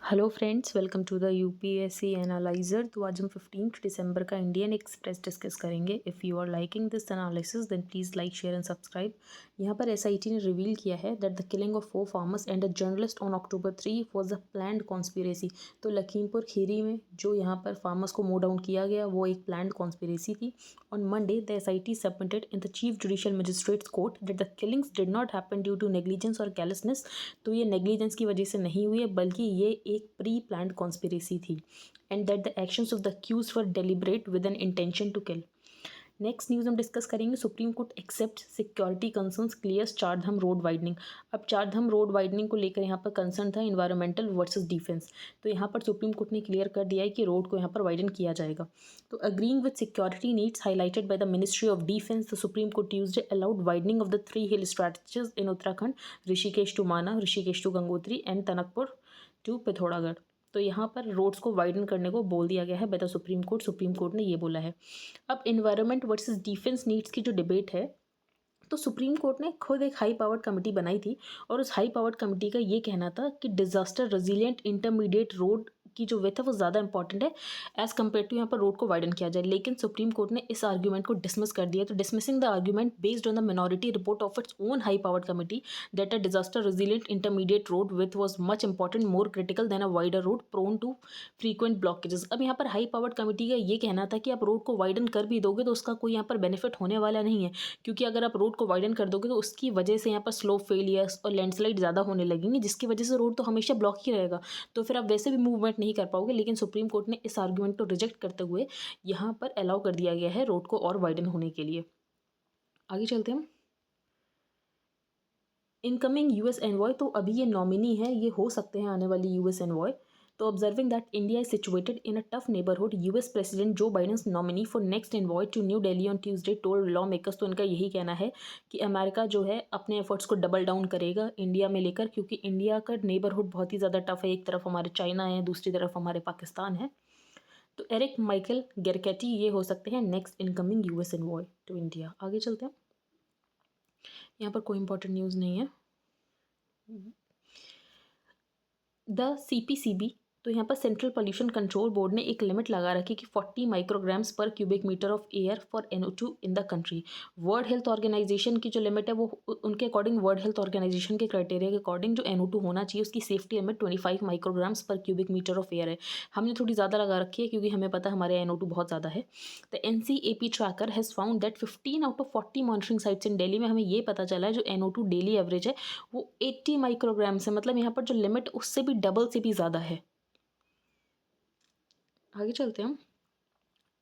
Hello friends, welcome to the UPSC analyser. तो आज हम 15 दिसंबर का इंडियन एक्सप्रेस डिस्कस करेंगे। If you are liking this analysis then please like, share and subscribe. यहाँ पर एसआईटी ने रिवील किया है that the killing of 4 farmers and a journalist on October 3 was a planned conspiracy. तो लखीमपुर खीरी में जो यहाँ पर फार्मर्स को मोव डाउन किया गया वो एक प्लान्ड कॉन्स्पिरेसी थी। On Monday the SIT submitted in the chief judicial magistrate's court that the killings did not happen due to negligence और कैलसनेस। तो ये नेग्लिजेंस की वजह से नहीं हुई है बल्कि ये एक प्री प्लान्ड कॉन्स्पिरेसी थी and that the actions of the accused were deliberate with an intention to kill. Next news हम डिस्कस करेंगे। Supreme Court accept security concerns, clears Chardham road widening. अब चारधाम रोड वाइडनिंग को लेकर यहाँ पर कंसर्न था environmental versus defence. तो यहाँ पर सुप्रीम कोर्ट ने क्लियर कर दिया है कि रोड को यहाँ पर वाइडन किया जाएगा। तो agreeing with security needs highlighted by the Ministry of Defence, the Supreme Court Tuesday allowed widening of the 3 hill stretches in Uttarakhand, Rishikesh to Mana, Rishikesh to Gangotri and Tanakpur to Pithoragarh. तो यहाँ पर रोड्स को वाइडन करने को बोल दिया गया है by the Supreme court. Supreme court ने ये बोला है। अब इन्वायरमेंट वर्सेस डिफेंस नीड्स की जो डिबेट है, तो सुप्रीम कोर्ट ने खुद एक हाई पावर्ड कमेटी बनाई थी और उस हाई पावर्ड कमेटी का ये कहना था कि डिजास्टर रेजिलिएंट इंटरमीडिएट रोड की जो विथ है वो ज़्यादा इंपॉर्टेंट है एज़ कम्पेयर टू यहाँ पर रोड को वाइडन किया जाए। लेकिन सुप्रीम कोर्ट ने इस आर्ग्यूमेंट को डिसमिस कर दिया। तो dismissing the argument based on the minority report of its own high powered committee that a disaster resilient intermediate road width was much important more critical than a wider road prone to frequent blockages. अब यहाँ पर high powered committee का ये कहना था कि आप road को वाइडन कर भी दोगे तो उसका कोई यहाँ पर बेनिफिट होने वाला नहीं है, क्योंकि अगर आप रोड को वाइडन कर दोगे तो उसकी वजह से यहाँ पर स्लोप फेलियर्स और लैंडस्लाइड ज़्यादा होने लगेंगे, जिसकी वजह से रोड तो हमेशा ब्लॉक ही रहेगा। तो फिर आप वैसे भी मूवमेंट नहीं कर पाओगे। लेकिन सुप्रीम कोर्ट ने इस आर्ग्यूमेंट को रिजेक्ट करते हुए यहाँ पर अलाउ कर दिया गया है रोड को और वाइडन होने के लिए। आगे चलते हैं हम। इनकमिंग यूएस एनवॉय, तो अभी ये नॉमिनी है, ये हो सकते हैं आने वाली यूएस एनवॉय। तो observing that India is situated in a tough neighbourhood, US president Joe Biden's nominee for next envoy to New Delhi on Tuesday told law makers. तो इनका यही कहना है कि अमेरिका जो है अपने एफर्ट्स को डबल डाउन करेगा इंडिया में लेकर, क्योंकि इंडिया का नेबरहुड बहुत ही ज़्यादा टफ है। एक तरफ हमारे चाइना है, दूसरी तरफ हमारे पाकिस्तान है। तो एरिक माइकल गेरकेटी ये हो सकते हैं next incoming US envoy to India. आगे चलते हैं। यहाँ पर कोई इंपॉर्टेंट न्यूज़ नहीं है। द सीपीसीबी, तो यहाँ पर सेंट्रल पोल्यूशन कंट्रोल बोर्ड ने एक लिमिट लगा रखी कि 40 माइक्रोग्राम्स पर cubic metre of air for NO2 in the country. World Health Organization की जो लिमिट है वो उनके अकॉर्डिंग, वर्ल्ड हेल्थ ऑर्गेनाइजेशन के क्राइटेरिया के अकॉर्डिंग जो NO2 होना चाहिए उसकी सेफ्टी लिमिट 25 माइक्रोग्राम्स पर क्यूबिक मीटर ऑफ एयर है। हमने थोड़ी ज़्यादा लगा रखी है क्योंकि हमें पता है हमारे NO2 बहुत ज़्यादा है। The NCAP tracker has found that 15 out of 40 monitoring sites in Delhi में हमें ये पता चला है जो NO2 डेली एवरेज है वो 80 माइक्रोग्राम्स है। मतलब यहाँ पर जो लिमिट उससे भी डबल से भी ज़्यादा है। आगे चलते हैं हम।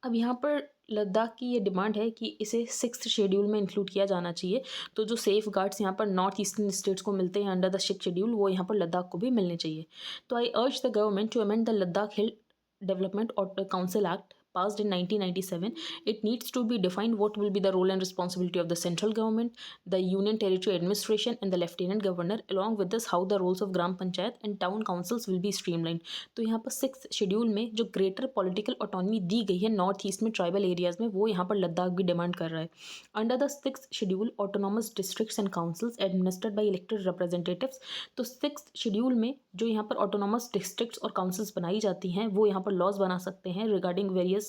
अब यहाँ पर लद्दाख की ये डिमांड है कि इसे 6th शेड्यूल में इंक्लूड किया जाना चाहिए। तो जो सेफ गार्ड्स यहाँ पर नॉर्थ ईस्टर्न स्टेट्स को मिलते हैं अंडर द 6th शेड्यूल, वो यहाँ पर लद्दाख को भी मिलने चाहिए। तो I urge the government to amend the Ladakh hill development council act passed in 1997. It needs to be defined what will be the role and responsibility of the central government, the union territory administration and the lieutenant governor. Along with this, how the roles of gram panchayat and town councils will be streamlined. तो यहाँ पर 6th schedule में जो greater political autonomy दी गई है north east में tribal areas में, वो यहाँ पर लद्दाख भी डिमांड कर रहा है। Under the 6th schedule, autonomous districts and councils administered by elected representatives. तो 6th शेड्यूल में जो यहाँ पर ऑटोनॉमस डिस्ट्रिक्ट्स और काउंसिल्स बनाई जाती हैं वो यहाँ पर लॉज बना सकते हैं रिगार्डिंग वेरियस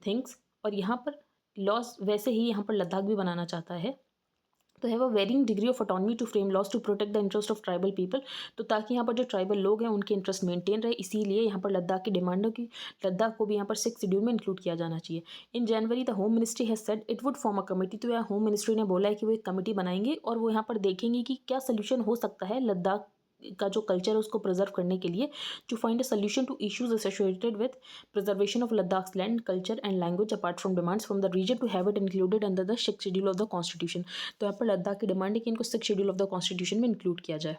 थिंग्स। और यहाँ पर लॉज वैसे ही यहाँ पर लद्दाख भी बनाना चाहता है। तो have a varying degree of autonomy to frame laws to protect the interest of tribal people. तो ताकि यहाँ पर जो ट्राइबल लोग हैं उनके इंटरेस्ट मेंटेन रहे, इसीलिए यहाँ पर लद्दाख की डिमांड हो कि लद्दाख को भी यहाँ पर 6th शेड्यूल में इंक्लूड किया जाना चाहिए। In January the home ministry has said it would form a committee. तो यहाँ होम मिनिस्ट्री ने बोला है कि वो एक कमेटी बनाएंगे और वो यहाँ पर देखेंगे कि क्या सोल्यूशन हो सकता है लद्दाख का जो कल्चर है उसको प्रिजर्व करने के लिए, to find a solution to issues associated with preservation of Ladakh's land, culture and language apart from demands from the region to have it included under the 6th schedule of the constitution. तो यहाँ पर लद्दाख की demand है कि इनको 6th schedule of the constitution में include किया जाए।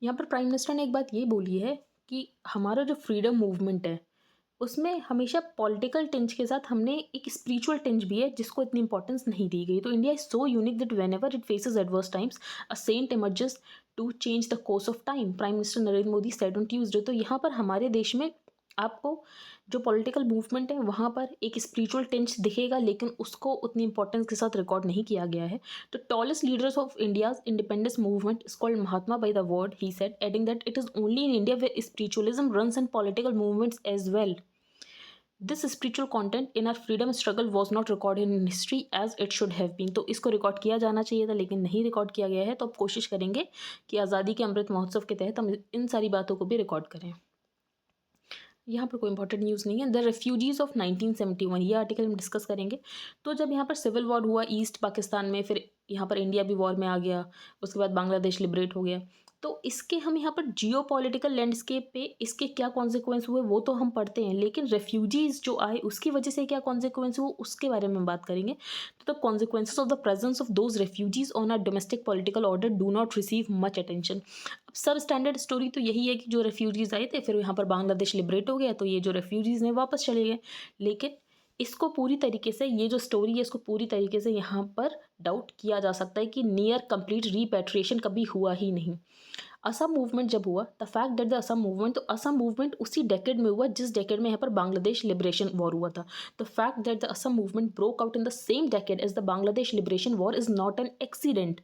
यहाँ पर प्राइम मिनिस्टर ने एक बात ये बोली है कि हमारा जो फ्रीडम मूवमेंट है उसमें हमेशा पॉलिटिकल टिंज के साथ हमने एक स्पिरिचुअल टिंज भी है जिसको इतनी इंपॉर्टेंस नहीं दी गई। तो India is so unique that whenever it faces adverse times a saint emerges to change the course of time, Prime Minister Narendra Modi said on Tuesday. तो यहाँ पर हमारे देश में आपको जो पॉलिटिकल मूवमेंट है वहाँ पर एक स्पिरिचुअल टेंस दिखेगा, लेकिन उसको उतनी इंपॉर्टेंस के साथ रिकॉर्ड नहीं किया गया है. तो tallest leaders of India's independence movement is called Mahatma by the world, he said, adding that it is only in India where spiritualism runs and political movements as well. This spiritual content in our freedom struggle was not recorded in history as it should have been. तो इसको record किया जाना चाहिए था, लेकिन नहीं record किया गया है. तो अब कोशिश करेंगे कि आज़ादी के अमृत महोत्सव के तहत हम इन सारी बातों को भी रिकॉर्ड करें. यहाँ पर कोई इंपॉर्टेंट न्यूज़ नहीं है. द रेफ्यूजीज ऑफ 1971, ये आर्टिकल हम डिस्कस करेंगे. तो जब यहाँ पर सिविल वॉर हुआ ईस्ट पाकिस्तान में, फिर यहाँ पर इंडिया भी वॉर में आ गया, उसके बाद बांग्लादेश लिबरेट हो गया, तो इसके हम यहाँ पर जियो पॉलिटिकल लैंडस्केप पे इसके क्या कॉन्सिक्वेंस हुए वो तो हम पढ़ते हैं, लेकिन रेफ्यूजीज जो आए उसकी वजह से क्या कॉन्सिक्वेंस हुआ उसके बारे में बात करेंगे. तो the consequences of the presence of those refugees on our domestic political order do not receive much attention. अब सब स्टैंडर्ड स्टोरी तो यही है कि जो रेफ्यूजीज आए थे, फिर यहाँ पर बांग्लादेश लिबरेट हो गया, तो ये जो रेफ्यूजीज हैं वापस चले गए. लेकिन इसको पूरी तरीके से, ये जो स्टोरी है इसको पूरी तरीके से यहाँ पर डाउट किया जा सकता है कि नियर कंप्लीट रीपैट्रिएशन कभी हुआ ही नहीं. असम मूवमेंट जब हुआ, the fact that the Assam movement, तो असम मूवमेंट उसी डेकेड में हुआ जिस डेकेड में यहाँ पर बांग्लादेश लिबरेशन वॉर हुआ था. The fact that the Assam movement broke out in the same decade as the Bangladesh liberation war is not an accident.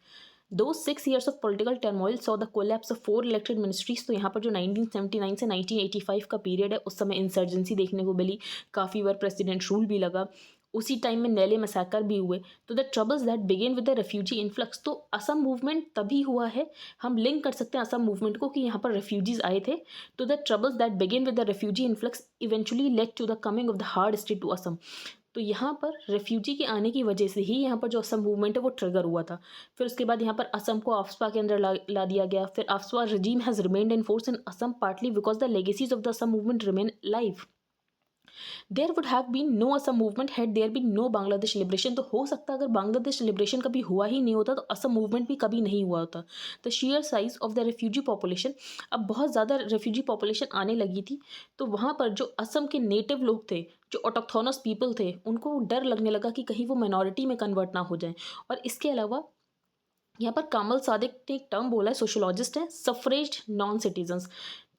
Those 6 years of political turmoil saw the collapse of 4 elected ministries. तो यहाँ पर जो 1979 से 1985 का period है, उस समय insurgency देखने को मिली, काफ़ी बार प्रेसिडेंट रूल भी लगा, उसी टाइम में नेले मैसाकर भी हुए. तो the troubles that began with the refugee influx, तो असम मूवमेंट तभी हुआ है, हम लिंक कर सकते हैं असम मूवमेंट को कि यहाँ पर रेफ्यूजीज आए थे. तो the troubles that began with the refugee influx eventually led to the coming of the hard state to Assam. तो यहाँ पर रेफ्यूजी के आने की वजह से ही यहाँ पर जो असम मूवमेंट है वो ट्रिगर हुआ था. फिर उसके बाद यहाँ पर असम को आफ्सपा के अंदर ला दिया गया. फिर AFSPA regime has remained in force in Assam partly because the legacies of the Assam movement remain live. There would have been no Assam movement had there been no Bangladesh liberation. तो हो सकता है अगर बांग्लादेश लिबरेशन कभी हुआ ही नहीं होता तो असम मूवमेंट भी कभी नहीं हुआ होता. The share size of the refugee population, अब बहुत ज़्यादा रेफ्यूजी पॉपुलेशन आने लगी थी, तो वहाँ पर जो असम के नेटिव लोग थे, जो ऑटोक्थोनस पीपल थे, उनको डर लगने लगा कि कहीं वो माइनॉरिटी में कन्वर्ट ना हो जाए. और इसके अलावा यहाँ पर कामल सादिक ने एक टर्म बोला है, सोशोलॉजिस्ट हैं, सफरेज नॉन सिटीजन्स.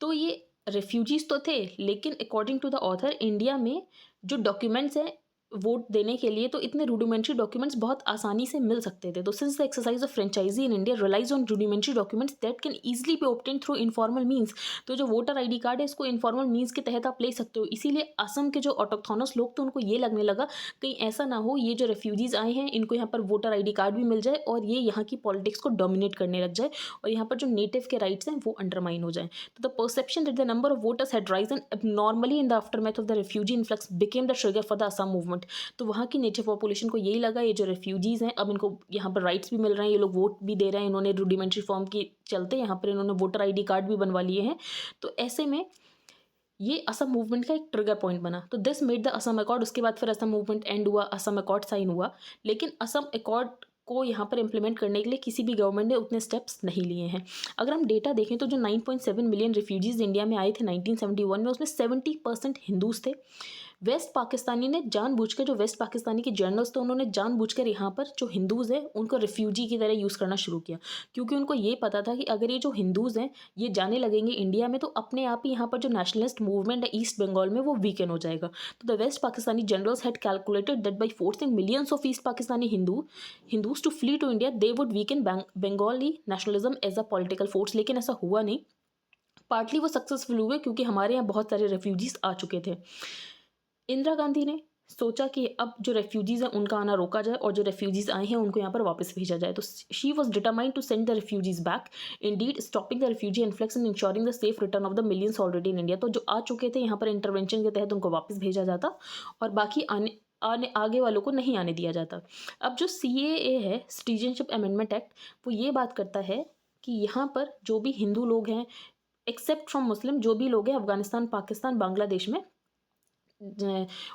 तो ये रेफ्यूजीज तो थे, लेकिन according to the author India में जो डॉक्यूमेंट्स हैं वोट देने के लिए, तो इतने रूडिमेंट्री डॉक्यूमेंट्स बहुत आसानी से मिल सकते थे. तो since the exercise of franchise in India relies on rudimentary documents that can easily be obtained through informal means, तो जो वोटर आईडी कार्ड है इसको इनफॉर्मल मीन्स के तहत आप ले सकते हो. इसीलिए असम के जो ऑटोक्थोनस लोग थे उनको ये लगने लगा कहीं ऐसा ना हो ये जो रेफ्यूजीज आए हैं इनको यहाँ पर वोटर आई कार्ड भी मिल जाए और ये यहाँ की पॉलिटिक्स को डोमिनेट करने लग जाए और यहाँ पर जो नेटिव के राइट्स हैं वो अंडरमाइन हो जाए. तो the perception that the number of voters had Ryzen abnormally in the aftermath of the refugee influx became the trigger for the Assam movement. तो वहाँ की नेटिव पॉपुलेशन को यही लगा ये जो रेफ्यूजीज़ हैं अब इनको यहाँ पर राइट्स भी मिल रहे हैं, ये लोग वोट भी दे रहे हैं, इन्होंने रूडिमेंट्री फॉर्म के चलते यहाँ पर इन्होंने वोटर आईडी कार्ड भी बनवा लिए हैं. तो ऐसे में ये असम मूवमेंट का एक ट्रिगर पॉइंट बना. तो this made the Assam accord. उसके बाद फिर असम मूवमेंट एंड हुआ, असम अकॉर्ड साइन हुआ, लेकिन असम अकॉर्ड को यहाँ पर इम्प्लीमेंट करने के लिए किसी भी गवर्नमेंट ने उतने स्टेप्स नहीं लिए हैं. अगर हम डेटा देखें तो जो 9.7 मिलियन रिफ्यूजीज़ इंडिया में आए थे 1971 में, उसमें 70% हिंदूज़ थे. वेस्ट पाकिस्तानी ने जानबूझकर, जो वेस्ट पाकिस्तानी के जर्नल्स थे उन्होंने जानबूझकर यहाँ पर जो हिंदूज़ हैं उनको रिफ्यूजी की तरह यूज़ करना शुरू किया, क्योंकि उनको ये पता था कि अगर ये जो हिंदूज़ हैं ये जाने लगेंगे इंडिया में तो अपने आप ही यहाँ पर जो नेशनलिस्ट मूवमेंट है ईस्ट बंगाल में वो वीकन हो जाएगा. तो the West Pakistani generals had calculated that by forcing millions of East Pakistani Hindus to flee to India they would weaken Bengali nationalism as a political force. लेकिन ऐसा हुआ नहीं. पार्टली वो सक्सेसफुल हुए क्योंकि हमारे यहाँ बहुत सारे रेफ्यूजीज़ आ चुके थे. इंदिरा गांधी ने सोचा कि अब जो रेफ्यूजीज़ हैं उनका आना रोका जाए और जो रेफ्यूजीज़ आए हैं उनको यहाँ पर वापस भेजा जाए. तो she was determined to send the refugees back, indeed stopping the refugee influx and ensuring the safe return of the millions already in India. तो जो आ चुके थे यहाँ पर इंटरवेंशन के तहत उनको वापस भेजा जाता और बाकी आगे वालों को नहीं आने दिया जाता. अब जो CAA है, सिटीजनशिप अमेंडमेंट एक्ट, वो ये बात करता है कि यहाँ पर जो भी हिंदू लोग हैं एक्सेप्ट फ्रॉम मुस्लिम, जो भी लोग हैं अफगानिस्तान, पाकिस्तान, बांग्लादेश में,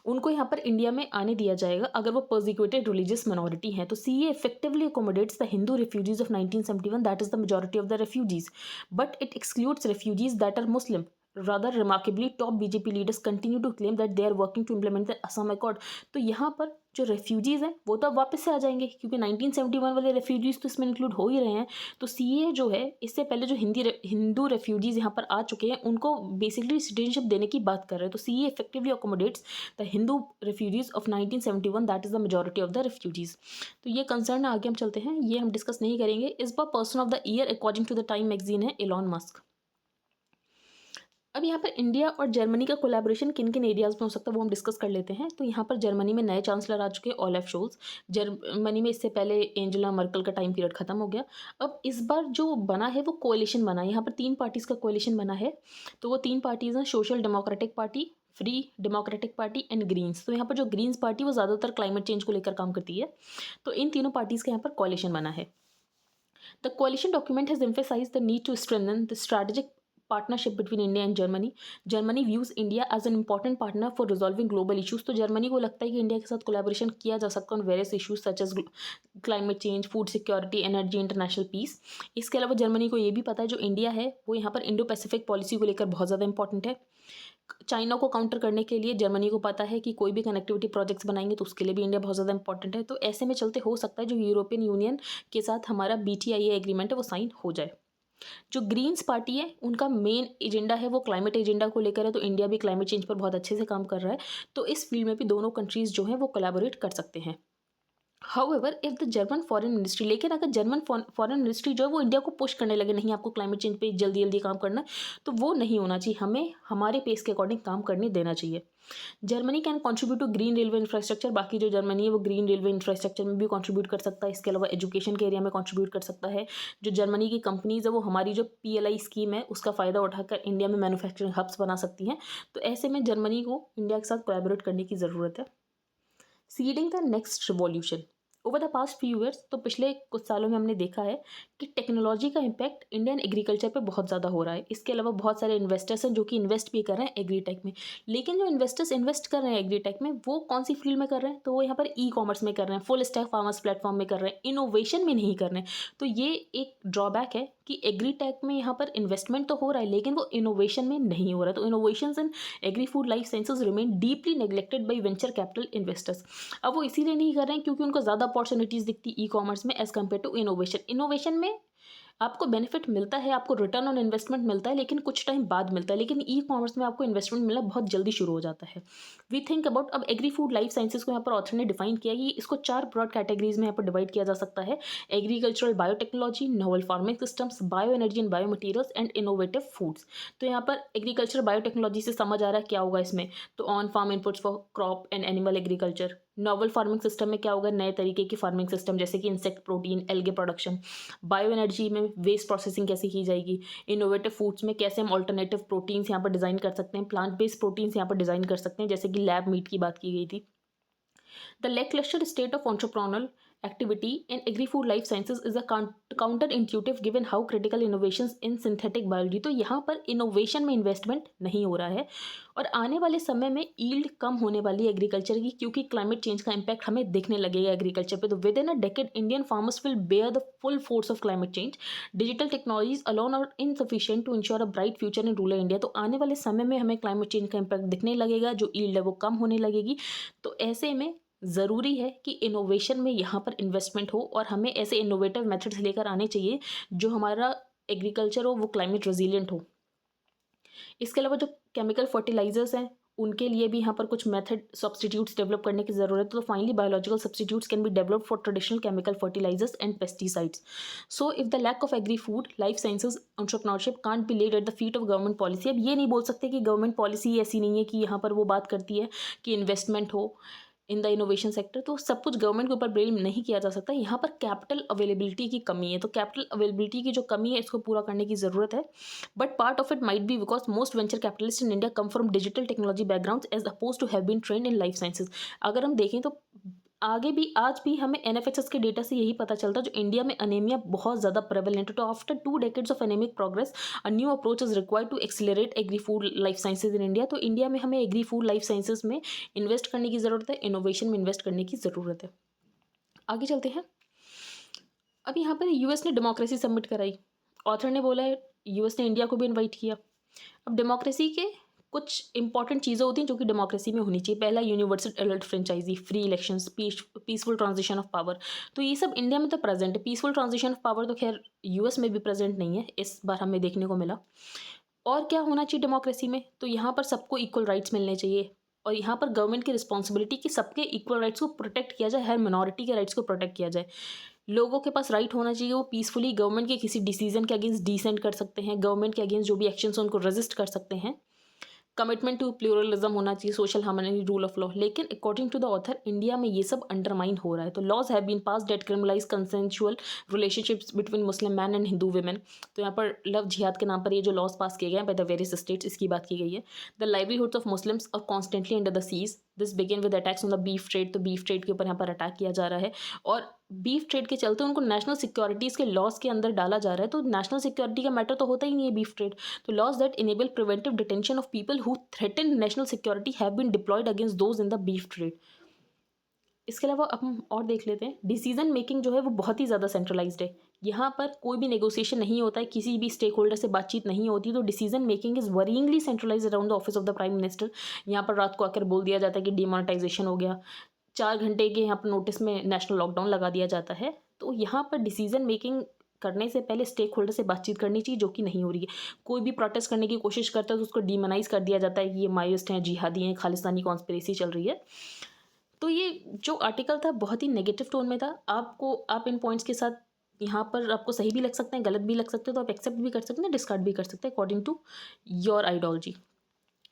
उनको यहाँ पर इंडिया में आने दिया जाएगा अगर वो परसिक्यूटेड रिलीजियस मिनॉरिटी हैं. तो CAA effectively accommodates the Hindu refugees of 1971, that is the majority of the refugees, but it excludes refugees that are Muslim. rather remarkably top BJP leaders continue to claim that they are working to implement the Assam Accord। तो यहाँ पर जो refugees हैं वो तो अब वापस से आ जाएंगे, क्योंकि 1971 वाले रेफ्यूजीज़ तो इसमें इंक्लूड हो ही रहे हैं। तो CAA जो है, इससे पहले जो हिंदू रेफ्यूजीज़ यहाँ पर आ चुके हैं उनको बेसिकली सिटीजनशिप देने की बात कर रहे हैं। तो CAA effectively accommodates the Hindu refugees of 1971, that is the majority of the refugees. तो ये कंसर्न है, आगे हम चलते हैं, ये हम डिस्कस नहीं करेंगे। इस बार person of the year according to the Time magazine है एलॉन मस्क। अब यहाँ पर इंडिया और जर्मनी का कोलैबोरेशन किन किन एरियाज़ में हो सकता है वो हम डिस्कस कर लेते हैं। तो यहाँ पर जर्मनी में नए चांसलर आ चुके हैं, ओलेफ शोल्ज। जर्मनी में इससे पहले एंजेला मर्कल का टाइम पीरियड खत्म हो गया। अब इस बार जो बना है वो कोalition बना है, यहाँ पर 3 पार्टीज़ का कोalition बना है। तो वो 3 पार्टीज़ हैं, Social Democratic Party, Free Democratic Party and Greens. तो यहाँ पर जो ग्रीन्स पार्टी वो ज़्यादातर क्लाइमेट चेंज को लेकर काम करती है। तो इन तीनों पार्टीज़ का यहाँ पर कोalition बना है। The coalition document has emphasized the need to strengthen the strategic partnership between India and Germany. Germany views India as an important partner for resolving global issues। तो जर्मनी को लगता है कि इंडिया के साथ कोलैबोरेशन किया जा सकता है on various issues such as climate change, food security, energy, international peace. इसके अलावा जर्मनी को ये भी पता है जो इंडिया है वो यहाँ पर इंडो पैसिफिक पॉलिसी को लेकर बहुत ज़्यादा इंपॉर्टेंट है। चाइना को काउंटर करने के लिए जर्मनी को पता है कि कोई भी कनेक्टिविटी प्रोजेक्ट्स बनाएंगे तो उसके लिए भी इंडिया बहुत ज़्यादा इंपॉर्टेंट है। तो ऐसे में चलते हो सकता है जो यूरोपियन यूनियन के साथ हमारा BTIA एग्रीमेंट है वो साइन हो जाए। जो ग्रीन्स पार्टी है उनका मेन एजेंडा है वो क्लाइमेट एजेंडा को लेकर है। तो इंडिया भी क्लाइमेट चेंज पर बहुत अच्छे से काम कर रहा है। तो इस फील्ड में भी दोनों कंट्रीज़ जो हैं वो कोलैबोरेट कर सकते हैं। However if the German foreign ministry, लेकिन अगर जर्मन फॉरेन मिनिस्ट्री जो है वो इंडिया को पुश करने लगे, नहीं आपको क्लाइमेट चेंज पे जल्दी जल्दी काम करना है, तो वो नहीं होना चाहिए। हमें हमारे पेस के अकॉर्डिंग काम करने देना चाहिए। Germany can contribute to green railway infrastructure. बाकी जो जर्मनी है वो ग्रीन रेलवे इंफ्रास्ट्रक्चर में भी कंट्रीब्यूट कर सकता है। इसके अलावा एजुकेशन के एरिया में कंट्रीब्यूट कर सकता है। जो जर्मनी की कंपनीज़ है वो हमारी जो PLI स्कीम है उसका फ़ायदा उठाकर इंडिया में मैन्युफैक्चरिंग हब्स बना सकती हैं। तो ऐसे में जर्मनी को इंडिया के साथ कोलैबोरेट करने की ज़रूरत है। Seeding the next revolution over the past few years. तो पिछले कुछ सालों में हमने देखा है कि टेक्नोलॉजी का इम्पैक्ट इंडियन एग्रीकल्चर पे बहुत ज़्यादा हो रहा है। इसके अलावा बहुत सारे इन्वेस्टर्स हैं जो कि इन्वेस्ट भी कर रहे हैं एग्रीटेक में। लेकिन जो इन्वेस्टर्स इन्वेस्ट कर रहे हैं एग्रीटेक में वो कौन सी फील्ड में कर रहे हैं? तो वो यहाँ पर E-कॉमर्स में कर रहे हैं, फुल स्टैक फार्मर्स प्लेटफॉर्म में कर रहे हैं, इनोवेशन में नहीं कर रहे हैं। तो ये एक ड्रॉबैक है कि एग्रीटेक में यहाँ पर इन्वेस्टमेंट तो हो रहा है लेकिन वो इनोवेशन में नहीं हो रहा है। तो innovation in agree food life sciences remain deeply neglected by venture capital investors. अब वो इसीलिए नहीं कर रहे हैं क्योंकि उनको ज़्यादा अपॉर्चुनिटीज़ दिखती E-कॉमर्स में as compared to innovation. Innovation में आपको बेनिफिट मिलता है, आपको रिटर्न ऑन इन्वेस्टमेंट मिलता है लेकिन कुछ टाइम बाद मिलता है। लेकिन E-कॉमर्स में आपको इन्वेस्टमेंट मिलना बहुत जल्दी शुरू हो जाता है। वी थिंक अबाउट, अब एग्री फूड लाइफ साइंसेज को यहाँ पर ऑथर ने डिफाइन किया कि इसको 4 ब्रॉड कैटेगरीज में यहाँ पर डिवाइड किया जा सकता है। Agricultural biotechnology, novel farming systems, bio energy and bio materials and innovative foods. तो यहाँ पर एग्रीकल्चर बायोटेक्नोलॉजी से समझ आ रहा है क्या होगा इसमें, तो on farm inputs for crop and animal agriculture. Novel farming system में क्या होगा, नए तरीके की फार्मिंग सिस्टम जैसे कि insect protein, algae production. Bio energy में वेस्ट प्रोसेसिंग कैसे की जाएगी। इनोवेटिव फूड्स में कैसे हम ऑल्टरनेटिव प्रोटीन्स यहाँ पर डिज़ाइन कर सकते हैं, प्लांट बेस्ड प्रोटीन्स यहाँ पर डिज़ाइन कर सकते हैं जैसे कि लैब मीट की बात की गई थी। The lackluster state of entrepreneurial activity in agri-food life sciences is a counterintuitive given how critical innovations in synthetic biology। तो यहाँ पर इनोवेशन में इन्वेस्टमेंट नहीं हो रहा है और आने वाले समय में ईल्ड कम होने वाली एग्रीकल्चर की, क्योंकि क्लाइमेट चेंज का इम्पैक्ट हमें देखने लगेगा एग्रीकल्चर पे। तो within a decade Indian farmers will bear the full force of climate change. Digital technologies alone are insufficient to ensure a bright future in rural India. तो आने वाले समय में हमें क्लाइमेट चेंज का इम्पैक्ट दिखने लगेगा, जो ईल्ड है वो कम होने लगेगी। तो ऐसे में ज़रूरी है कि इनोवेशन में यहाँ पर इन्वेस्टमेंट हो और हमें ऐसे इनोवेटिव मेथड्स लेकर आने चाहिए जो हमारा एग्रीकल्चर हो वो क्लाइमेट रेजिलिएंट हो। इसके अलावा जो केमिकल फर्टिलाइजर्स हैं उनके लिए भी यहाँ पर कुछ मेथड सब्सटीट्यूट्स डेवलप करने की ज़रूरत है। तो finally biological substitutes can be developed for traditional chemical fertilisers and pesticides. So if the lack of agri food life sciences entrepreneurship can't be laid at the feet of government policy. अब ये नहीं बोल सकते कि government policy ऐसी नहीं है कि यहाँ पर वो बात करती है कि इन्वेस्टमेंट हो इन द इनोवेशन सेक्टर। तो सब कुछ गवर्नमेंट के ऊपर ब्लेम नहीं किया जा सकता। यहाँ पर कैपिटल अवेलेबिलिटी की कमी है। तो कैपिटल अवेलेबिलिटी की जो कमी है इसको पूरा करने की ज़रूरत है। But part of it might be because most venture capitalist in India come from digital technology background as opposed to have been trained in life sciences. अगर हम देखें तो आगे भी आज भी हमें NFHS के डेटा से यही पता चलता है जो इंडिया में अनेमिया बहुत ज़्यादा प्रेवलेंट है। तो after 2 decades of anaemic progress a new approach is required to accelerate agri food life sciences in India. तो इंडिया में हमें एग्री फूड लाइफ साइंसेज में इन्वेस्ट करने की ज़रूरत है, इनोवेशन में इन्वेस्ट करने की ज़रूरत है। आगे चलते हैं। अब यहाँ पर US ने डेमोक्रेसी सबमिट कराई। ऑथर ने बोला है US ने इंडिया को भी इन्वाइट किया। अब डेमोक्रेसी के कुछ इंपॉर्टेंट चीज़ें होती हैं जो कि डेमोक्रेसी में होनी चाहिए। पहला, universal adult franchise, free elections, peaceful transition of power. तो ये सब इंडिया में तो प्रेजेंट है। पीसफुल ट्रांजिशन ऑफ पावर तो खैर यूएस में भी प्रेजेंट नहीं है, इस बार हमें देखने को मिला। और क्या होना चाहिए डेमोक्रेसी में, तो यहाँ पर सबको इक्वल राइट्स मिलने चाहिए और यहाँ पर गवर्नमेंट की रिस्पॉन्सिबिलिटी कि सबके इक्वल राइट्स को प्रोटेक्ट किया जाए, हर मिनॉरिटी के राइट्स को प्रोटेक्ट किया जाए। लोगों के पास राइट होना चाहिए, वो पीसफुली गवर्नमेंट के किसी डिसीजन के अगेंस्ट डिसेंट कर सकते हैं, गवर्नमेंट के अगेंस्ट जो भी एक्शंस उनको रेजिस्ट कर सकते हैं। कमिटमेंट टू प्लूरलिज्म होना चाहिए, social harmony, rule of law. लेकिन according to the author India में ये सब अंडरमाइन हो रहा है। तो laws have been passed that criminalise consensual relationships between Muslim men and Hindu women. तो यहाँ पर लव जिहाद के नाम पर ये जो लॉज पास किए गए हैं बाय द वेरियस स्टेट्स, इसकी बात की गई है। The livelihoods of Muslims are constantly under the siege, this begin with attacks on the beef trade. तो बीफ ट्रेड के ऊपर यहाँ पर अटैक किया जा रहा है और बीफ ट्रेड के चलते उनको नेशनल सिक्योरिटीज़ के लॉज के अंदर डाला जा रहा है। तो नेशनल सिक्योरिटी का मैटर तो होता ही नहीं है बीफ ट्रेड। तो laws that enable preventive detention of people who threaten national security have been deployed against those in the beef trade. इसके अलावा अब हम और देख लेते हैं, डिसीजन मेकिंग जो है वो बहुत ही ज़्यादा सेंट्रलाइज्ड है। यहाँ पर कोई भी नेगोशिएशन नहीं होता है, किसी भी स्टेक होल्डर से बातचीत नहीं होती। तो decision making is worryingly centralise around the office of the prime minister. यहाँ पर रात को आकर बोल दिया जाता है कि डिमोनेटाइजेशन हो गया, 4 घंटे के यहाँ पर नोटिस में नेशनल लॉकडाउन लगा दिया जाता है। तो यहाँ पर डिसीजन मेकिंग करने से पहले स्टेक होल्डर से बातचीत करनी चाहिए, जो कि नहीं हो रही है। कोई भी प्रोटेस्ट करने की कोशिश करता है तो उसको डिमोनाइज कर दिया जाता है कि ये माओइस्ट हैं, जिहादी हैं, खालिस्तानी कॉन्स्पिरेसी चल रही है। तो ये जो आर्टिकल था बहुत ही नेगेटिव टोन में था। आप इन पॉइंट्स के साथ यहाँ पर आपको सही भी लग सकते हैं, गलत भी लग सकते हैं, तो आप एक्सेप्ट भी कर सकते हैं, डिस्कार्ड भी कर सकते हैं according to your ideology.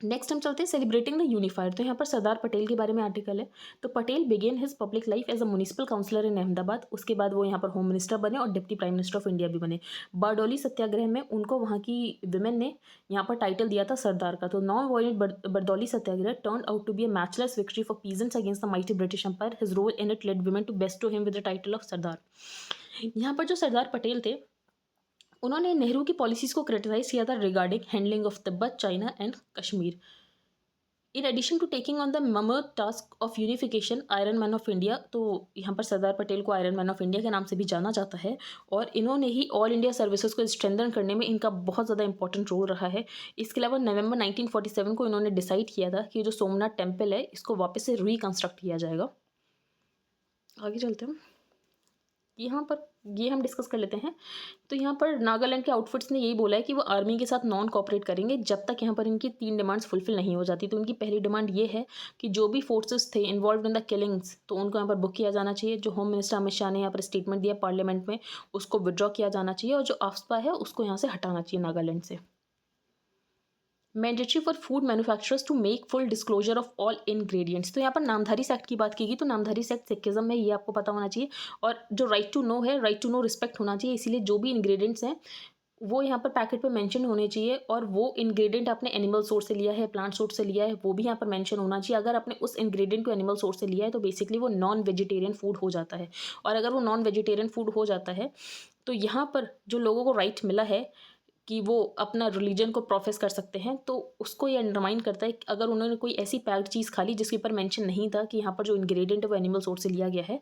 Next हम चलते हैं सेलिब्रेटिंग द यूनिफायर। तो यहाँ पर सरदार पटेल के बारे में आर्टिकल है। तो Patel began his public life as a municipal councillor in Ahmedabad. उसके बाद वो यहाँ पर होम मिनिस्टर बने और deputy prime minister of India भी बने। बारडोली सत्याग्रह में उनको वहाँ की विमेन ने यहाँ पर टाइटल दिया था सरदार का। तो non violent Bardoli Satyagraha turn out to be a matchless victory for peasants against the mighty British Empire. His role in it led women to bestow him with the title of Sardar. यहाँ पर जो सरदार पटेल थे उन्होंने नेहरू की पॉलिसीज़ को क्रिटिसाइज किया था regarding handling of Tibet, China and Kashmir. In addition to taking on the mammoth task of unification, iron man of India. तो यहाँ पर सरदार पटेल को आयरन मैन ऑफ इंडिया के नाम से भी जाना जाता है और इन्होंने ही ऑल इंडिया सर्विसेज को स्ट्रेंथन करने में इनका बहुत ज़्यादा इंपॉर्टेंट रोल रहा है। इसके अलावा नवंबर 1947 को इन्होंने डिसाइड किया था कि जो सोमनाथ टेम्पल है इसको वापस से रिकंस्ट्रक्ट किया जाएगा। आगे चलते हैं, यहाँ पर ये हम डिस्कस कर लेते हैं। तो यहाँ पर नागालैंड के आउटफिट्स ने यही बोला है कि वो आर्मी के साथ नॉन कोऑपरेट करेंगे जब तक यहाँ पर इनकी 3 डिमांड्स फुलफिल नहीं हो जाती। तो उनकी पहली डिमांड ये है कि जो भी फोर्सेस थे इन्वॉल्व इन द किलिंग्स तो उनको यहाँ पर बुक किया जाना चाहिए। जो होम मिनिस्टर अमित शाह ने यहाँ पर स्टेटमेंट दिया पार्लियामेंट में उसको विड्रॉ किया जाना चाहिए और जो आफ्सपा है उसको यहाँ से हटाना चाहिए नागालैंड से। Mandatory for food manufacturers to make full disclosure of all ingredients. तो यहाँ पर नामधारी एक्ट की बात की गई। तो नामधारी एक्ट सिखिज्म में, ये आपको पता होना चाहिए। और जो राइट टू नो है, राइट टू नो रिस्पेक्ट होना चाहिए। इसीलिए जो भी इंग्रेडिएंट्स हैं वो यहाँ पर पैकेट पे मेंशन होने चाहिए और वो इंग्रेडिएंट आपने एनिमल सोर्स से लिया है, प्लांट सोर्स से लिया है, वो भी यहाँ पर मेंशन होना चाहिए। अगर आपने उस इंग्रेडिएंट को एनिमल सोर्स से लिया है तो बेसिकली वो नॉन वेजिटेरियन फूड हो जाता है। और अगर वो नॉन वेजिटेरियन फूड हो जाता है तो यहाँ पर जो लोगों को राइट मिला है कि वो अपना रिलीजन को प्रोफेस कर सकते हैं, तो उसको ये अंडरमाइन करता है कि अगर उन्होंने कोई ऐसी पैक्ड चीज़ खा ली जिसके ऊपर मेंशन नहीं था कि यहाँ पर जो इंग्रेडिएंट है वो एनिमल सोर्स से लिया गया है,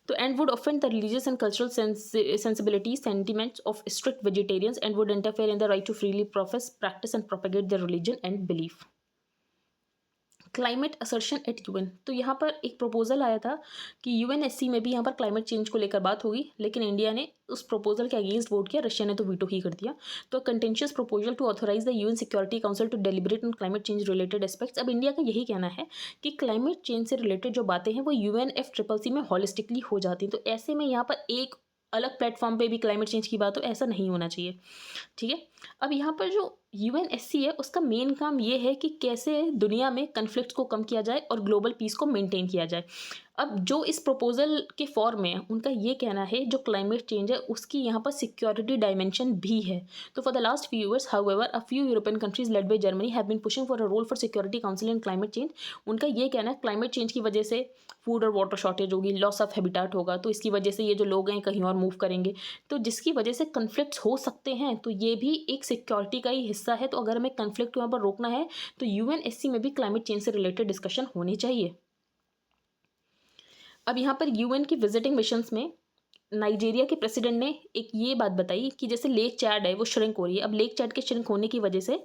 तो and would offend the religious and cultural sensibility sentiments of strict vegetarians and would interfere in the right to freely profess, practise and propagate the religion and belief. Climate assertion at UN. तो यहाँ पर एक proposal आया था कि UNSC में भी यहाँ पर क्लाइमेट चेंज को लेकर बात होगी, लेकिन इंडिया ने उस प्रपोजल के अगेंस्ट वोट किया, रशिया ने तो वीटो ही कर दिया। तो contentious proposal to authorise the UN Security Council to deliberate on climate change related aspects. अब इंडिया का यही कहना है कि क्लाइमेट चेंज से रिलेटेड जो बातें हैं वो UNFCCC में हॉलिस्टिकली हो जाती हैं। तो ऐसे में यहाँ पर एक अलग प्लेटफॉर्म पे भी क्लाइमेट चेंज की बात हो, ऐसा नहीं होना चाहिए। ठीक है, अब यहाँ पर जो UNSC है उसका मेन काम ये है कि कैसे दुनिया में कन्फ्लिक्ट को कम किया जाए और ग्लोबल पीस को मेंटेन किया जाए। अब जो इस प्रपोजल के फॉर्म में है उनका ये कहना है जो क्लाइमेट चेंज है उसकी यहाँ पर सिक्योरिटी डायमेंशन भी है। तो for the last few years however a few European countries led by Germany have been pushing for a role for Security Council in climate change. उनका ये कहना है क्लाइमेट चेंज की वजह से फूड और वाटर शॉर्टेज होगी, लॉस ऑफ हैबिटाट होगा, तो इसकी वजह से ये जो लोग हैं कहीं और मूव करेंगे, तो जिसकी वजह से कन्फ्लिक्ट्स हो सकते हैं। तो ये भी एक सिक्योरिटी का ही हिस्सा है। तो अगर हमें कन्फ्लिक्ट यहाँ पर रोकना है तो UNSC में भी क्लाइमेट चेंज से रिलेटेड डिस्कशन होनी चाहिए। अब यहाँ पर UN की विजिटिंग मिशंस में नाइजीरिया के प्रेसिडेंट ने एक ये बात बताई कि जैसे लेक चैड है वो श्रिंक हो रही है। अब लेक चैड के श्रिंक होने की वजह से,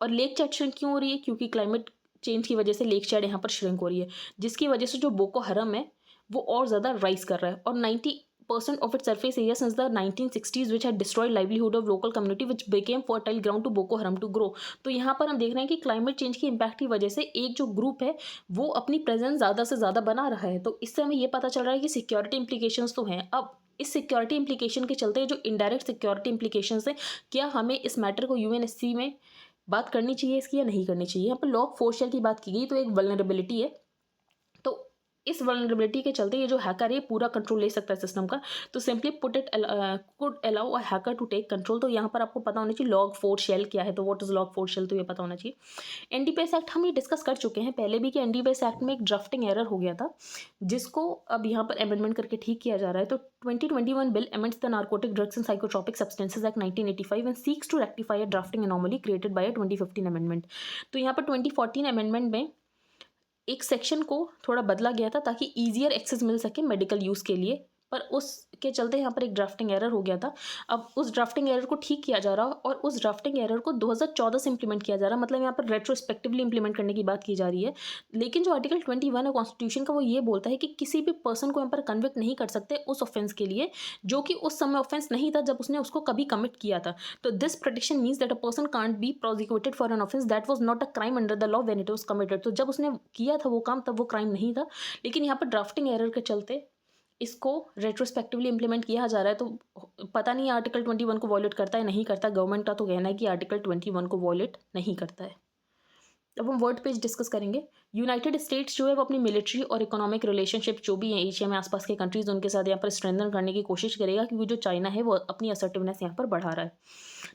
और लेक चैड श्रिंक क्यों हो रही है, क्योंकि क्लाइमेट चेंज की वजह से लेक चैड यहाँ पर श्रिंक हो रही है, जिसकी वजह से जो बोको हरम है वो और ज़्यादा राइज कर रहा है। और 90% of its surface area since the 1960s which had destroyed livelihood of local community which became fertile ground to Boko Haram to grow। तो यहाँ पर हम देख रहे हैं कि क्लाइमेट चेंज की इम्पैक्ट की वजह से एक जो ग्रुप है वो अपनी प्रेजेंस ज़्यादा से ज़्यादा बना रहा है। तो इससे हमें ये पता चल रहा है कि सिक्योरिटी इम्प्लीकेशंस तो हैं। अब इस सिक्योरिटी इम्प्लीकेशन के चलते जो इनडायरेक्ट सिक्योरिटी इम्प्लीकेशंस है, क्या हमें इस मैटर को यूएनएससी में बात करनी चाहिए इसकी या नहीं करनी चाहिए। यहाँ पर लॉक फोर्शल की बात की गई, तो एक वल्नरेबिलिटी है। तो इस वल्नरेबिलिटी के चलते ये जो हैकर है पूरा कंट्रोल ले सकता है सिस्टम का। तो simply put it could allow a hacker to take control. तो यहाँ पर आपको पता होना चाहिए लॉग फोर शेल क्या है। तो what is log four shell, तो ये पता होना चाहिए। एनडीपीएस एक्ट हम ये डिस्कस कर चुके हैं पहले भी कि एनडीपीएस एक्ट में एक ड्राफ्टिंग एरर हो गया था, जिसको अब यहाँ पर अमेंडमेंट करके ठीक किया जा रहा है। तो 2021 bill amends the Narcotic Drugs and Psychotropic Substances Act 1985 and seeks to rectify a drafting anomaly created by 2015 amendment. तो यहाँ पर 2014 अमेंडमेंट में एक सेक्शन को थोड़ा बदला गया था ताकि ईजियर एक्सेस मिल सके मेडिकल यूज़ के लिए, पर उसके चलते यहाँ पर एक ड्राफ्टिंग एरर हो गया था। अब उस ड्राफ्टिंग एरर को ठीक किया जा रहा और उस ड्राफ्टिंग एरर को 2014 से इंप्लीमेंट किया जा रहा, मतलब यहाँ पर रेट्रोस्पेक्टिवली इंप्लीमेंट करने की बात की जा रही है। लेकिन जो आर्टिकल 21 है कॉन्स्टिट्यूशन का वो ये बोलता है कि किसी भी पर्सन को यहाँ पर कन्विक्ट नहीं कर सकते उस ऑफेंस के लिए जो कि उस समय ऑफेंस नहीं था जब उसने उसको कभी कमिट किया था। तो this protection means that a person can't be prosecuted for an offence that was not a crime under the law when it was committed. तो जब उसने किया था वो काम तब वो क्राइम नहीं था, लेकिन यहाँ पर ड्राफ्टिंग एरर के चलते इसको रेट्रोस्पेक्टिवली इंप्लीमेंट किया जा रहा है। तो पता नहीं आर्टिकल 21 को वॉलेट करता है नहीं करता। गवर्नमेंट का तो कहना है कि आर्टिकल 21 को वॉलेट नहीं करता है। अब हम वर्ल्ड पेज डिस्कस करेंगे। यूनाइटेड स्टेट्स जो है वो अपनी मिलिट्री और इकोनॉमिक रिलेशनशिप जो भी है एशिया में आसपास के कंट्रीज उनके साथ यहाँ पर स्ट्रेंथन करने की कोशिश करेगा, क्योंकि जो चाइना है वो अपनी असर्टिवनेस यहाँ पर बढ़ा रहा है।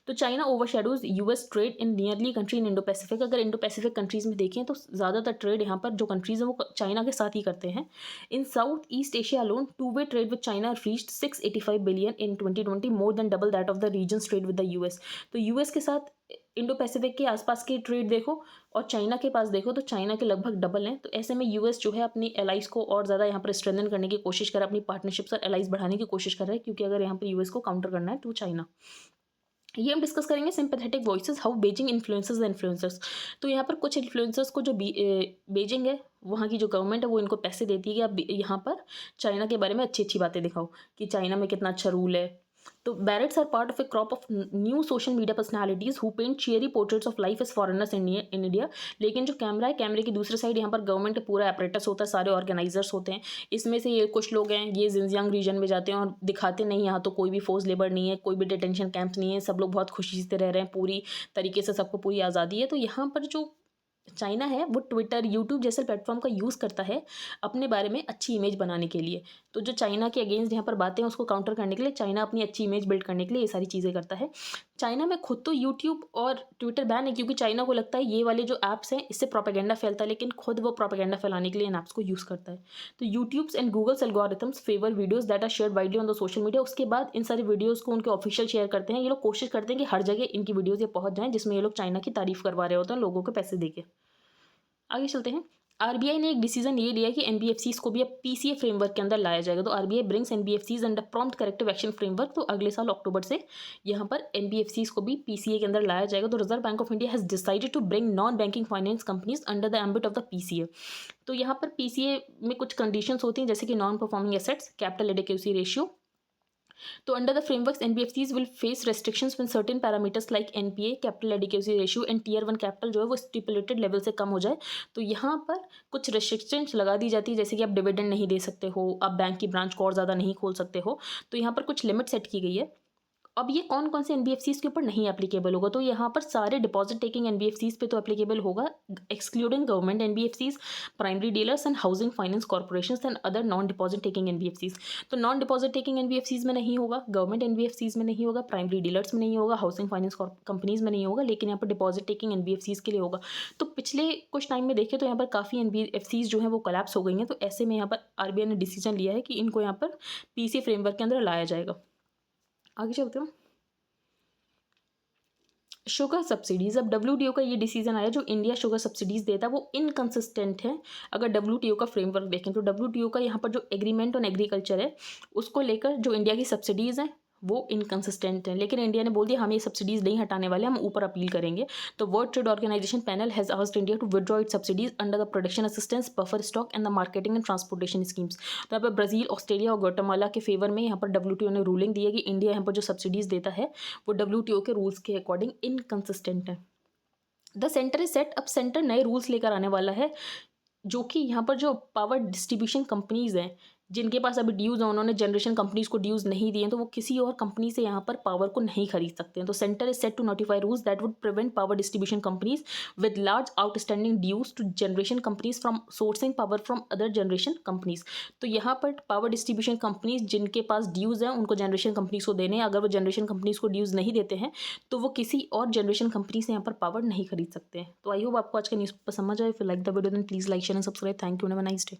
तो China ओवरशैडोज US trade in nearly country in Indo Pacific. अगर इंडो पैसिफिक कंट्रीज में देखें तो ज़्यादातर ट्रेड यहाँ पर जो कंट्रीज हैं वो चाइना के साथ ही करते हैं। In South East Asia alone two way trade with China reached 685 billion in 2020, more than double that of the region trade with the US. तो यूएस के साथ इंडो पैसिफिक के आसपास की ट्रेड देखो और चाइना के पास देखो तो चाइना के लगभग डबल हैं। तो ऐसे में यूएस जो है अपनी एलाइज को और ज़्यादा यहाँ पर स्ट्रेंथन करने की कोशिश कर रहा है, अपनी पार्टनरशिप्स और एलाइज बढ़ाने की कोशिश कर रहा है, क्योंकि अगर यहाँ पर यूएस को काउंटर करना है टू चाइना। ये हम डिस्कस करेंगे sympathetic voices how Beijing influences the influencers. तो यहाँ पर कुछ इन्फ्लुएंसर्स को जो बीजिंग है वहाँ की जो गवर्नमेंट है वो इनको पैसे देती है कि आप यहाँ पर चाइना के बारे में अच्छी अच्छी बातें दिखाओ कि चाइना में कितना अच्छा रूल है। तो Barretts are part of a crop of new social media personalities who paint cheery portraits of life as foreigners in India. लेकिन जो कैमरा है, कैमरे की दूसरी साइड यहाँ पर गवर्नमेंट का पूरा अपरेटस होता है, सारे ऑर्गेनाइजर्स होते हैं। इसमें से ये कुछ लोग हैं ये जिनजियांग रीजन में जाते हैं और दिखाते नहीं यहाँ तो कोई भी फोर्स लेबर नहीं है, कोई भी डिटेंशन कैंप नहीं है, सब लोग बहुत खुशी से रह रहे हैं, पूरी तरीके से सबको पूरी आज़ादी है। तो यहाँ पर जो चाइना है वो ट्विटर यूट्यूब जैसे प्लेटफॉर्म का यूज़ करता है अपने बारे में अच्छी इमेज बनाने के लिए। तो जो चाइना के अगेंस्ट यहाँ पर बातें हैं उसको काउंटर करने के लिए चाइना अपनी अच्छी इमेज बिल्ड करने के लिए ये सारी चीज़ें करता है। चाइना में खुद तो यूट्यूब और ट्विटर बैन है, क्योंकि चाइना को लगता है ये वाले जो ऐप्स हैं इससे प्रोपेगेंडा फैलता है, लेकिन खुद वो प्रोपेगेंडा फैलाने के लिए इन ऐप्स को यूज़ करता है। तो YouTube's and Google's algorithms favour videos that are shared widely on the social media. उसके बाद इन सारी वीडियोज़ को उनके ऑफिशियल शेयर करते हैं। ये लोग कोशिश करते हैं कि हर जगह इनकी वीडियोज़ ये पहुँच जाएँ जिसमें ये लोग चाइना की तारीफ करवा रहे होते हैं लोगों को पैसे देके। आगे चलते हैं। आरबीआई ने एक डिसीजन ये लिया कि एनबीएफसीज को भी अब पीसीए फ्रेमवर्क के अंदर लाया जाएगा। तो RBI brings NBFCs under prompt corrective action framework. तो अगले साल अक्टूबर से यहाँ पर एनबीएफसीज को भी पीसीए के अंदर लाया जाएगा। तो Reserve Bank of India has decided to bring non banking finance companies under the ambit of the PCA. तो यहाँ पर पीसीए में कुछ कंडीशंस होती हैं जैसे कि non performing assets, capital adequacy ratio. तो under the frameworks, NBFCs will face restrictions when certain parameters like NPA, capital adequacy ratio and tier 1 capital जो है वो stipulated level से कम हो जाए। तो यहाँ पर कुछ restrictions लगा दी जाती है, जैसे कि आप डिविडेंड नहीं दे सकते हो, आप बैंक की ब्रांच को और ज़्यादा नहीं खोल सकते हो। तो यहाँ पर कुछ लिमिट सेट की गई है। अब ये कौन कौन से एनबीएफसीज के ऊपर नहीं एप्लीकेबल होगा, तो यहाँ पर सारे डिपॉजिट टेकिंग एनबीएफसीज पे तो एप्लीकेबल होगा, excluding government NBFCs, primary dealers and housing finance corporations and other non deposit taking NBFCs. तो नॉन डिपॉजिट टेकिंग एनबीएफसीज में नहीं होगा, गवर्नमेंट एनबीएफसीज में नहीं होगा, प्राइमरी डीलर्स में नहीं होगा, हाउसिंग फाइनेंस कंपनीज में नहीं होगा, लेकिन यहाँ पर डिपॉजिट टेकिंग एनबीएफसीज के लिए होगा। तो पिछले कुछ टाइम में देखें तो यहाँ पर काफ़ी एनबीएफसीज जो है वो कोलैप्स हो गई हैं। तो ऐसे में यहाँ पर आरबीआई ने डिसीजन लिया है कि इनको यहाँ पर पीसीए फ्रेमवर्क के अंदर लाया जाएगा। आगे चलते हैं। शुगर सब्सिडीज़, अब डब्ल्यूटीओ का ये डिसीजन आया, जो इंडिया शुगर सब्सिडीज़ देता है वो इनकंसिस्टेंट है। अगर डब्ल्यूटीओ का फ्रेमवर्क देखें तो डब्ल्यूटीओ का यहाँ पर जो एग्रीमेंट ऑन एग्रीकल्चर है, उसको लेकर जो इंडिया की सब्सिडीज़ हैं वो इनकंसिस्टेंट हैं। लेकिन इंडिया ने बोल दिया हम ये सब्सिडीज़ नहीं हटाने वाले, हम ऊपर अपील करेंगे। तो World Trade Organization panel has asked India to withdraw its subsidies under the production assistance, buffer stock and the marketing and transportation schemes. तो यहाँ पर ब्राज़ील, ऑस्ट्रेलिया और ग्वाटेमाला के फेवर में यहाँ पर डब्ल्यूटीओ ने रूलिंग दी है कि इंडिया यहाँ पर जो सब्सिडीज़ देता है वो डब्ल्यूटीओ के रूल्स के अकॉर्डिंग इनकंसिस्टेंट है। द सेंटर इज सेट, अब सेंटर नए रूल्स लेकर आने वाला है, जो कि यहाँ पर जो पावर डिस्ट्रीब्यूशन कंपनीज़ हैं, जिनके पास अभी ड्यूज़ हैं, उन्होंने जनरेशन कंपनीज़ को ड्यूज़ नहीं दिए हैं, तो वो किसी और कंपनी से यहाँ पर पावर को नहीं खरीद सकते हैं। तो centre is set to notify rules that would prevent power distribution companies with large outstanding dues to generation companies from sourcing power from other generation companies. तो यहाँ पर पावर डिस्ट्रीब्यूशन कंपनीज जिनके पास ड्यूज़ हैं उनको जनरेशन कंपनीज को देने हैं। अगर वो जनरेशन कंपनीज को ड्यूज़ नहीं देते हैं तो वो किसी और जनरेशन कंपनी से यहाँ पर पावर नहीं खरीद सकते हैं। तो आई होप आपको आज का न्यूज़ समझ आए। फिर like the video then please like share and subscribe. Thank you, have a nice day.